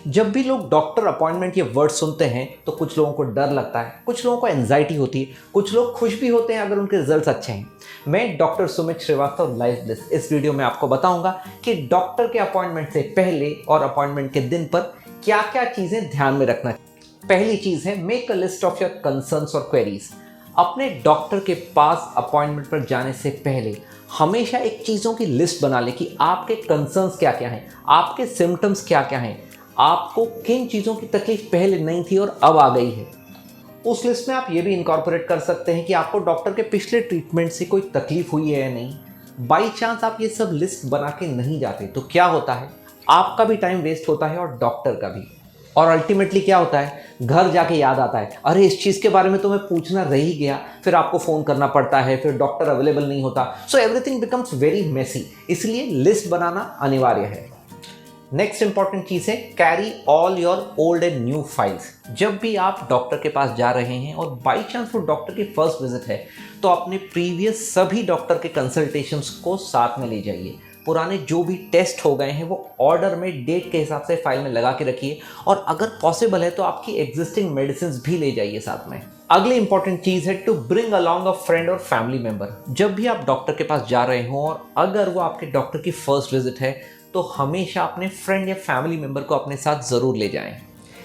जब भी लोग डॉक्टर अपॉइंटमेंट ये वर्ड सुनते हैं तो कुछ लोगों को डर लगता है, कुछ लोगों को एंजाइटी होती है, कुछ लोग खुश भी होते हैं अगर उनके रिजल्ट्स अच्छे हैं। मैं doctor Sumit Srivastava Life Bliss इस वीडियो में आपको बताऊंगा कि डॉक्टर के अपॉइंटमेंट से पहले और अपॉइंटमेंट के दिन पर क्या क्या चीज़ें ध्यान में रखना चाहिए। पहली चीज़ है make a list of your concerns और क्वेरीज। अपने डॉक्टर के पास अपॉइंटमेंट पर जाने से पहले हमेशा एक चीज़ों की लिस्ट बना ले कि आपके कंसर्न्स क्या क्या हैं, आपके सिम्टम्स क्या क्या हैं, आपको किन चीज़ों की तकलीफ पहले नहीं थी और अब आ गई है। उस लिस्ट में आप ये भी इनकॉर्पोरेट कर सकते हैं कि आपको डॉक्टर के पिछले ट्रीटमेंट से कोई तकलीफ हुई है या नहीं। बाई चांस आप ये सब लिस्ट बना के नहीं जाते तो क्या होता है, आपका भी टाइम वेस्ट होता है और डॉक्टर का भी। और अल्टीमेटली क्या होता है, घर जाके याद आता है अरे इस चीज़ के बारे में तो मैं पूछना रह ही गया, फिर आपको फ़ोन करना पड़ता है, फिर डॉक्टर अवेलेबल नहीं होता, so everything becomes very messy. इसलिए लिस्ट बनाना अनिवार्य है। नेक्स्ट इंपॉर्टेंट चीज़ है carry all your old and new files. जब भी आप डॉक्टर के पास जा रहे हैं और बाई चांस वो डॉक्टर की फर्स्ट विजिट है तो अपने प्रीवियस सभी डॉक्टर के कंसल्टेशंस को साथ में ले जाइए। पुराने जो भी टेस्ट हो गए हैं वो ऑर्डर में डेट के हिसाब से फाइल में लगा के रखिए और अगर पॉसिबल है तो आपकी एग्जिस्टिंग मेडिसिन भी ले जाइए साथ में। अगली इंपॉर्टेंट चीज़ है to bring along a friend और फैमिली मेंबर। जब भी आप डॉक्टर के पास जा रहे हो और अगर वो आपके डॉक्टर की फर्स्ट विजिट है तो हमेशा अपने फ्रेंड या फैमिली मेंबर को अपने साथ ज़रूर ले जाएं।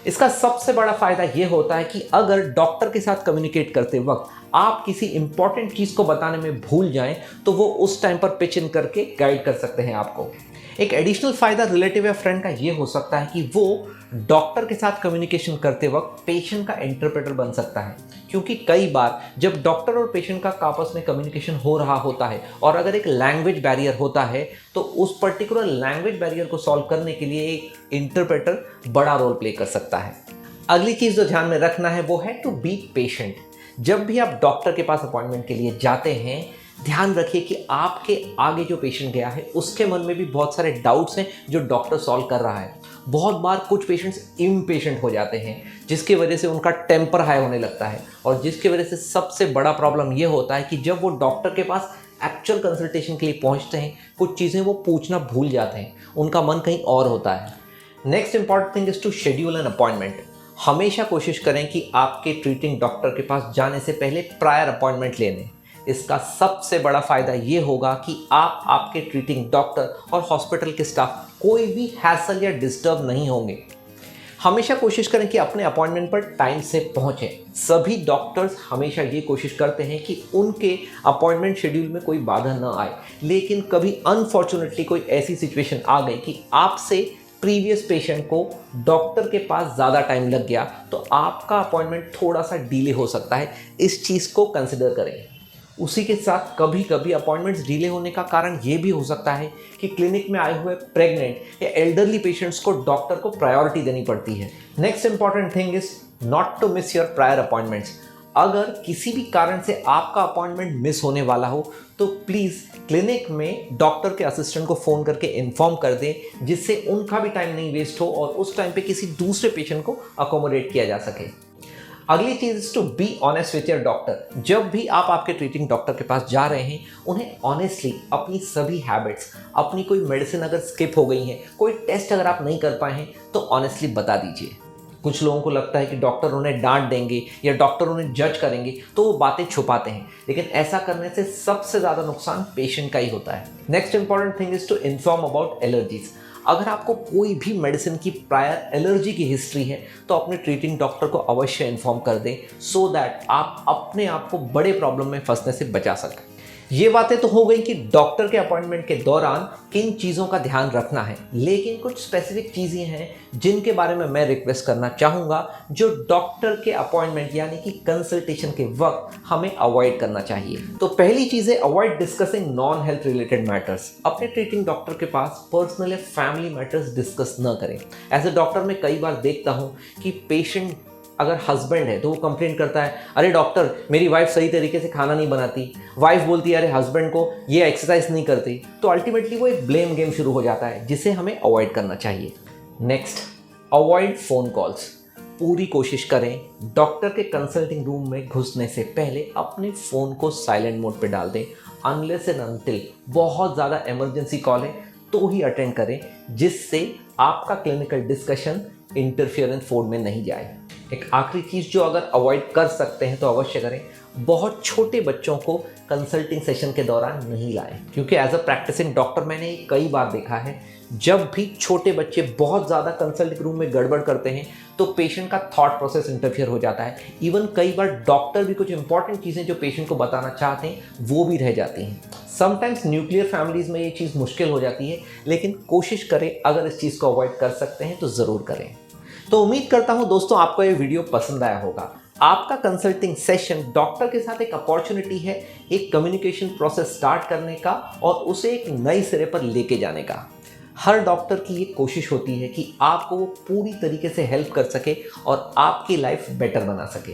इसका सबसे बड़ा फ़ायदा ये होता है कि अगर डॉक्टर के साथ कम्युनिकेट करते वक्त आप किसी इंपॉर्टेंट चीज़ को बताने में भूल जाएं तो वो उस टाइम पर पिच इन करके गाइड कर सकते हैं आपको। एक एडिशनल फ़ायदा रिलेटिव या फ्रेंड का ये हो सकता है कि वो डॉक्टर के साथ कम्युनिकेशन करते वक्त पेशेंट का इंटरप्रेटर बन सकता है, क्योंकि कई बार जब डॉक्टर और पेशेंट का आपस में कम्युनिकेशन हो रहा होता है और अगर एक लैंग्वेज बैरियर होता है तो उस पर्टिकुलर लैंग्वेज बैरियर को सॉल्व करने के लिए एक इंटरप्रेटर बड़ा रोल प्ले कर सकता है। अगली चीज़ जो ध्यान में रखना है वो है टू बी पेशेंट। जब भी आप डॉक्टर के पास अपॉइंटमेंट के लिए जाते हैं ध्यान रखिए कि आपके आगे जो पेशेंट गया है उसके मन में भी बहुत सारे डाउट्स हैं जो डॉक्टर सॉल्व कर रहा है। बहुत बार कुछ पेशेंट्स इम्पेशेंट हो जाते हैं जिसकी वजह से उनका टेम्पर हाई होने लगता है और जिसकी वजह से सबसे बड़ा प्रॉब्लम ये होता है कि जब वो डॉक्टर के पास एक्चुअल कंसल्टेशन के लिए पहुंचते हैं कुछ चीज़ें वो पूछना भूल जाते हैं, उनका मन कहीं और होता है। Next important thing is to schedule an appointment. हमेशा कोशिश करें कि आपके ट्रीटिंग डॉक्टर के पास जाने से पहले प्रायर अपॉइंटमेंट ले लें। इसका सबसे बड़ा फ़ायदा ये होगा कि आप, आपके ट्रीटिंग डॉक्टर और हॉस्पिटल के स्टाफ कोई भी हैसल या डिस्टर्ब नहीं होंगे। हमेशा कोशिश करें कि अपने अपॉइंटमेंट पर टाइम से पहुंचें। सभी डॉक्टर्स हमेशा ये कोशिश करते हैं कि उनके अपॉइंटमेंट शेड्यूल में कोई बाधा ना आए, लेकिन कभी अनफॉर्चुनेटली कोई ऐसी सिचुएशन आ गई कि आपसे प्रीवियस पेशेंट को डॉक्टर के पास ज़्यादा टाइम लग गया तो आपका अपॉइंटमेंट थोड़ा सा डिले हो सकता है। इस चीज़ को कंसिडर करें। उसी के साथ कभी कभी अपॉइंटमेंट्स डिले होने का कारण ये भी हो सकता है कि क्लिनिक में आए हुए प्रेग्नेंट या एल्डरली पेशेंट्स को डॉक्टर को प्रायोरिटी देनी पड़ती है। Next important thing is not to miss your prior appointments. अगर किसी भी कारण से आपका अपॉइंटमेंट मिस होने वाला हो तो प्लीज़ क्लिनिक में डॉक्टर के असिस्टेंट को फ़ोन करके इन्फॉर्म कर दें, जिससे उनका भी टाइम नहीं वेस्ट हो और उस टाइम पे किसी दूसरे पेशेंट को अकोमोडेट किया जा सके। अगली चीज़ is to be honest with your doctor. जब भी आप आपके ट्रीटिंग डॉक्टर के पास जा रहे हैं उन्हें ऑनेस्टली अपनी सभी हैबिट्स, अपनी कोई मेडिसिन अगर स्किप हो गई हैं, कोई टेस्ट अगर आप नहीं कर पाए हैं तो ऑनेस्टली बता दीजिए। कुछ लोगों को लगता है कि डॉक्टर उन्हें डांट देंगे या डॉक्टर उन्हें जज करेंगे तो वो बातें छुपाते हैं, लेकिन ऐसा करने से सबसे ज़्यादा नुकसान पेशेंट का ही होता है। Next important thing is to inform about allergies. अगर आपको कोई भी मेडिसिन की प्रायर एलर्जी की हिस्ट्री है तो अपने ट्रीटिंग डॉक्टर को अवश्य इन्फॉर्म कर दें सो दैट आप अपने आप को बड़े प्रॉब्लम में फंसने से बचा सकें। ये बातें तो हो गई कि डॉक्टर के अपॉइंटमेंट के दौरान किन चीज़ों का ध्यान रखना है, लेकिन कुछ स्पेसिफिक चीज़ें हैं जिनके बारे में मैं रिक्वेस्ट करना चाहूँगा जो डॉक्टर के अपॉइंटमेंट यानी कि कंसल्टेशन के वक्त हमें अवॉइड करना चाहिए। तो पहली चीज़ है avoid discussing non health related matters. अपने ट्रीटिंग डॉक्टर के पास पर्सनल या फैमिली मैटर्स डिस्कस न करें। एज ए डॉक्टर मैं कई बार देखता हूँ कि पेशेंट अगर हस्बैंड है तो वो कंप्लेंट करता है अरे डॉक्टर मेरी वाइफ सही तरीके से खाना नहीं बनाती, वाइफ बोलती है अरे हस्बैंड को ये एक्सरसाइज नहीं करती, तो अल्टीमेटली वो एक ब्लेम गेम शुरू हो जाता है जिसे हमें अवॉइड करना चाहिए। Next, avoid phone calls. पूरी कोशिश करें डॉक्टर के कंसल्टिंग रूम में घुसने से पहले अपने फ़ोन को साइलेंट मोड पे डाल दें। अनलेस एंड अनटिल बहुत ज़्यादा इमरजेंसी कॉल है तो ही अटेंड करें, जिससे आपका क्लिनिकल डिस्कशन इंटरफियरेंस मोड में नहीं जाए। एक आखिरी चीज़ जो अगर अवॉइड कर सकते हैं तो अवश्य करें, बहुत छोटे बच्चों को कंसल्टिंग सेशन के दौरान नहीं लाएं, क्योंकि एज अ प्रैक्टिसिंग डॉक्टर मैंने कई बार देखा है, जब भी छोटे बच्चे बहुत ज़्यादा कंसल्टिंग रूम में गड़बड़ करते हैं तो पेशेंट का थॉट प्रोसेस इंटरफियर हो जाता है। इवन कई बार डॉक्टर भी कुछ इंपॉर्टेंट चीज़ें जो पेशेंट को बताना चाहते हैं वो भी रह जाती हैं। समटाइम्स न्यूक्लियर फैमिलीज़ में ये चीज़ मुश्किल हो जाती है, लेकिन कोशिश करें अगर इस चीज़ को अवॉइड कर सकते हैं तो ज़रूर करें। तो उम्मीद करता हूं दोस्तों आपको ये वीडियो पसंद आया होगा। आपका कंसल्टिंग सेशन डॉक्टर के साथ एक अपॉर्चुनिटी है एक कम्युनिकेशन प्रोसेस स्टार्ट करने का और उसे एक नई सिरे पर लेके जाने का। हर डॉक्टर की ये कोशिश होती है कि आपको वो पूरी तरीके से हेल्प कर सके और आपकी लाइफ बेटर बना सके।